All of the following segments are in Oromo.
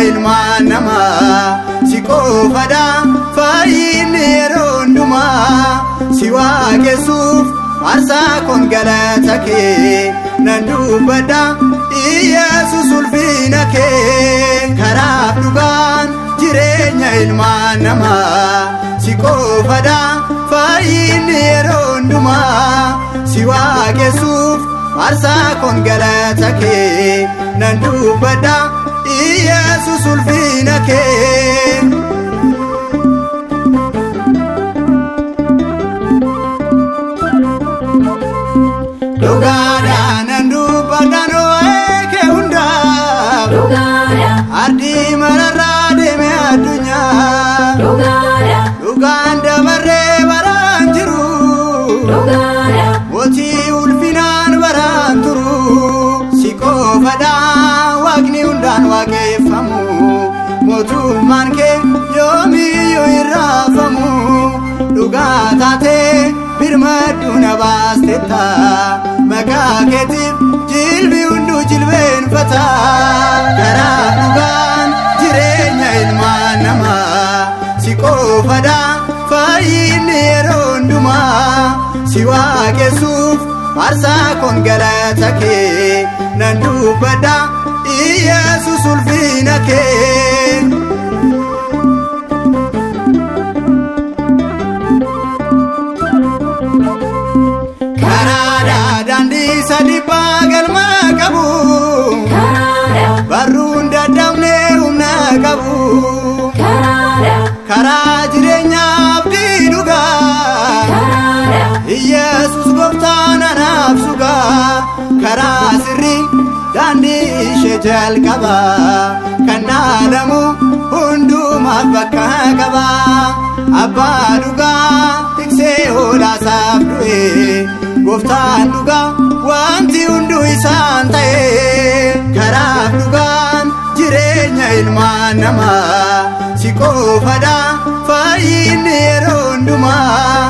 ilmaan namaa si qofadha fayyinni yeroo hundumaa si waaqessuuf aarsaa kun galata kee nan dubbadha Iyyesuus ulfina kee karaa dhugaan jireenya ilmaan namaa si qofadha fayyinni yeroo hundumaa si waaqessuuf aarsaa kun galata kee nan dubbadha Iyyesuus ulfina kee dhugaadhaan nan dubbadha waa'ee kee hundaa ardii mararraa deeme addunyaa dhugaan dabarree baraan jiru mootii ulfinaan baraan turu si qofadha waaqni hundaan waaqeffamu mootummaan kee yoomiyyuu hin raafamu dhugaa taatee birmaddu na baastetta maqaa keetiif jilbi hunduu jilbeenfata karaa dhugaan jireenya ilmaan namaa si qofadha fayyinni yeroo hundumaa si waaqessuuf aarsaa kun galata kee nan dubbadha Iyyesuus ulfina kee karaadhaa daandii sadi galma qabu barruun daddafnee humna qabu karaa jireenyaa abdii dhugaa Iyyesuus gooftaan anaaf sugaa karaa sirrii daandii ishee jalqaba kan dhaadamu hundumaaf bakka qaba abbaa dhugaa tiksee hoolaasaaf du'e gooftaan dhugaa wanti hunduu isaan ta'e karaaf dhugaan jireenya ilmaan namaa si qofadha fayyinni yeroo hundumaa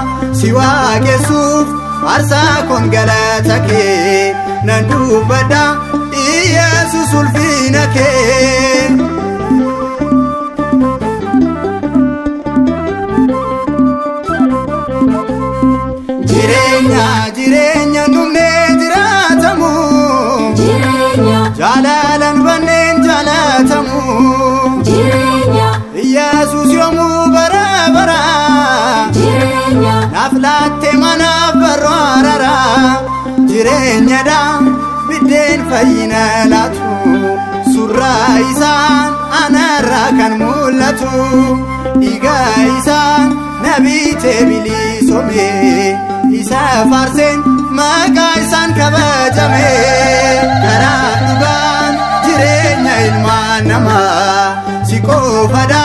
si waaqessuuf aarsaa kun galata kee nan dubbadha Iyyesuus ulfina kee jireenya numnee jiraatamu jaalalan banneen jaalatamu Iyyesuus yoomuu bara bara naaf laatte manaaf barroo arara jireenyadha biddeen fayyina laatu surraa isaan anarraa kan mul'atu dhiigaa isaan nabiitee bilisoome isa faarseen maqaa isaan kabajame karaa dhugaan jireenya ilmaan namaa si qofadha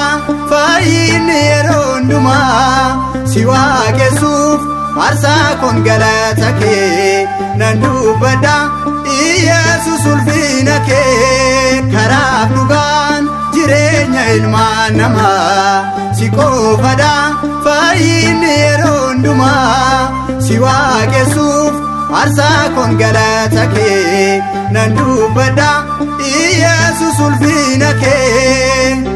fayyinni yeroo hundumaa si waaqessuuf aarsaa kun galata kee nan dubbadha Iyyesuus ulfina kee karaa dhugaan jireenya ilmaan namaa si qofadha fayyinni yeroo hundumaa si waaqessuuf aarsaa kun galata kee nan dubbadha Iyyesuus ulfina kee